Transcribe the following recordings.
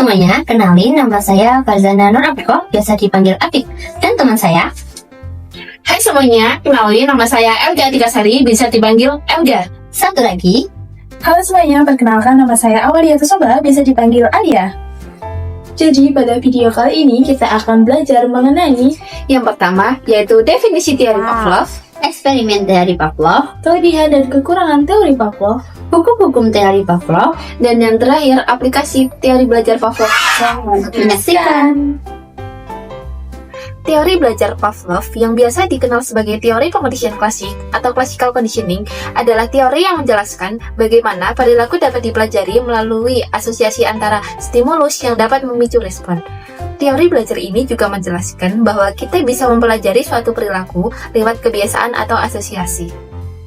semuanya, kenalin nama saya Farzana Nur Apiko, biasa dipanggil Apik, dan teman saya. Hai semuanya, kenalin nama saya Elga Tikasari, bisa dipanggil Elga. Satu lagi. Halo semuanya, perkenalkan nama saya Awalia Tusoba, bisa dipanggil Alia. Jadi pada video kali ini kita akan belajar mengenai Yang pertama, yaitu definisi teori Pavlov, Eksperimen teori Pavlov, kelebihan dan kekurangan teori Pavlov, hukum-hukum teori Pavlov, dan yang terakhir, aplikasi teori belajar Pavlov. menyaksikan. Teori belajar Pavlov yang biasa dikenal sebagai teori competition klasik atau classical conditioning adalah teori yang menjelaskan bagaimana perilaku dapat dipelajari melalui asosiasi antara stimulus yang dapat memicu respon. Teori belajar ini juga menjelaskan bahwa kita bisa mempelajari suatu perilaku lewat kebiasaan atau asosiasi.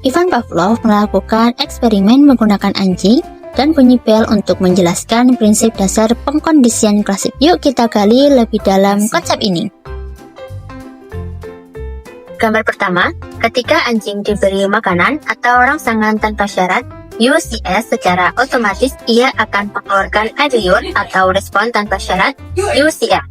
Ivan Pavlov melakukan eksperimen menggunakan anjing dan bunyi bel untuk menjelaskan prinsip dasar pengkondisian klasik. Yuk kita gali lebih dalam konsep ini. Gambar pertama, ketika anjing diberi makanan atau rangsangan tanpa syarat, UCS secara otomatis ia akan mengeluarkan air liur atau respon tanpa syarat UCR.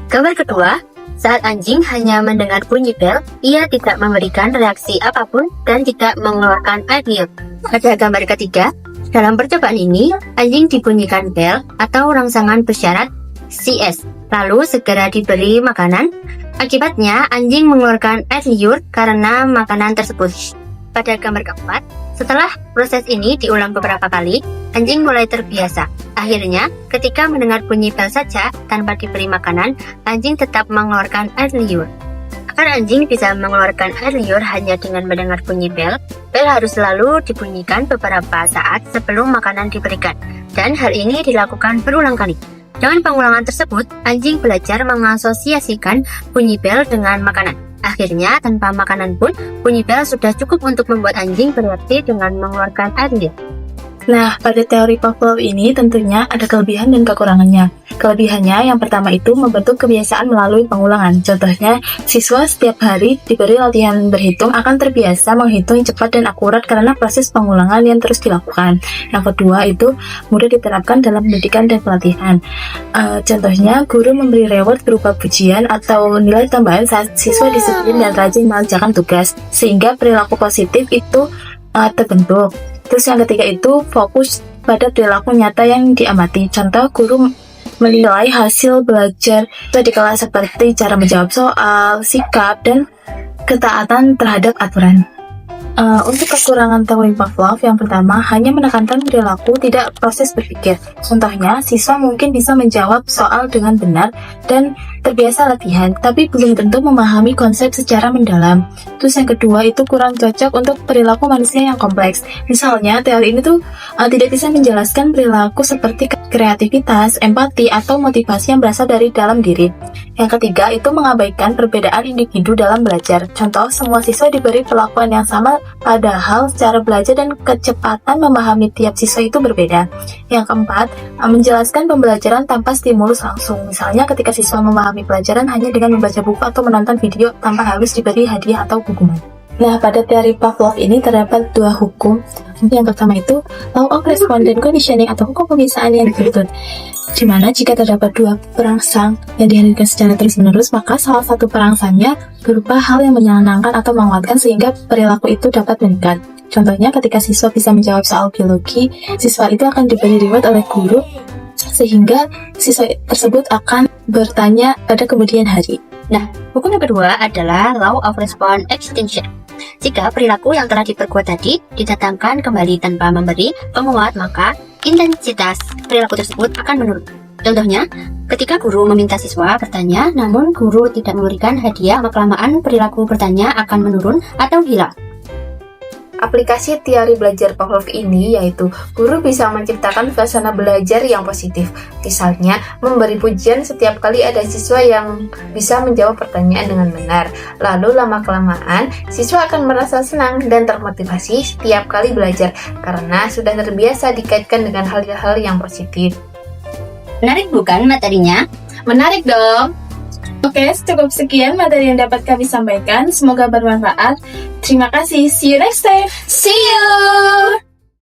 Gambar kedua, saat anjing hanya mendengar bunyi bel, ia tidak memberikan reaksi apapun dan tidak mengeluarkan air liur. Pada gambar ketiga, dalam percobaan ini, anjing dibunyikan bel atau rangsangan bersyarat CS, lalu segera diberi makanan. Akibatnya, anjing mengeluarkan air liur karena makanan tersebut. Pada gambar keempat, setelah proses ini diulang beberapa kali, anjing mulai terbiasa. Akhirnya, ketika mendengar bunyi bel saja tanpa diberi makanan, anjing tetap mengeluarkan air liur. Agar anjing bisa mengeluarkan air liur hanya dengan mendengar bunyi bel harus selalu dibunyikan beberapa saat sebelum makanan diberikan. Dan hal ini dilakukan berulang kali. Dengan pengulangan tersebut, anjing belajar mengasosiasikan bunyi bel dengan makanan. Akhirnya, tanpa makanan pun, bunyi bel sudah cukup untuk membuat anjing bereaksi dengan mengeluarkan air liur. Nah, pada teori Pavlov ini tentunya ada kelebihan dan kekurangannya. Kelebihannya yang pertama itu membentuk kebiasaan melalui pengulangan. Contohnya, siswa setiap hari diberi latihan berhitung akan terbiasa menghitung cepat dan akurat karena proses pengulangan yang terus dilakukan. Yang kedua itu mudah diterapkan dalam pendidikan dan pelatihan. Contohnya, guru memberi reward berupa pujian atau nilai tambahan saat siswa disiplin dan rajin mengerjakan tugas, sehingga perilaku positif itu terbentuk. Terus yang ketiga itu fokus pada perilaku nyata yang diamati. Contoh, guru menilai hasil belajar di kelas seperti cara menjawab soal, sikap, dan ketaatan terhadap aturan. Untuk kekurangan teori Pavlov, yang pertama hanya menekankan perilaku, tidak proses berpikir. Contohnya, siswa mungkin bisa menjawab soal dengan benar dan terbiasa latihan, tapi belum tentu memahami konsep secara mendalam. Terus yang kedua itu kurang cocok untuk perilaku manusia yang kompleks. Misalnya, teori ini tidak bisa menjelaskan perilaku seperti kreativitas, empati, atau motivasi yang berasal dari dalam diri. Yang ketiga itu mengabaikan perbedaan individu dalam belajar. Contoh, semua siswa diberi perlakuan yang sama, padahal secara belajar dan kecepatan memahami tiap siswa itu berbeda. Yang keempat, menjelaskan pembelajaran tanpa stimulus langsung. Misalnya ketika siswa memahami pelajaran hanya dengan membaca buku atau menonton video tanpa harus diberi hadiah atau hukuman. Nah, pada teori Pavlov ini terdapat dua hukum. Yang pertama itu law of respondent conditioning atau hukum pembiasaan yang dituntut, di mana jika terdapat dua perangsang yang dihadirkan secara terus-menerus, maka salah satu perangsangnya berupa hal yang menyenangkan atau menguatkan sehingga perilaku itu dapat meningkat. Contohnya, ketika siswa bisa menjawab soal biologi, siswa itu akan diberi reward oleh guru sehingga siswa tersebut akan bertanya pada kemudian hari. Nah, hukum yang kedua adalah law of response extinction. Jika perilaku yang telah diperkuat tadi didatangkan kembali tanpa memberi penguat, maka intensitas perilaku tersebut akan menurun. Contohnya, ketika guru meminta siswa bertanya, namun guru tidak memberikan hadiah, lama-kelamaan perilaku bertanya akan menurun atau hilang. Aplikasi teori belajar Pavlov ini yaitu guru bisa menciptakan suasana belajar yang positif. Misalnya, memberi pujian setiap kali ada siswa yang bisa menjawab pertanyaan dengan benar. Lalu lama-kelamaan, siswa akan merasa senang dan termotivasi setiap kali belajar karena sudah terbiasa dikaitkan dengan hal-hal yang positif. Menarik bukan materinya? Menarik dong! Oke, cukup sekian materi yang dapat kami sampaikan. Semoga bermanfaat. Terima kasih. See you next time. See you!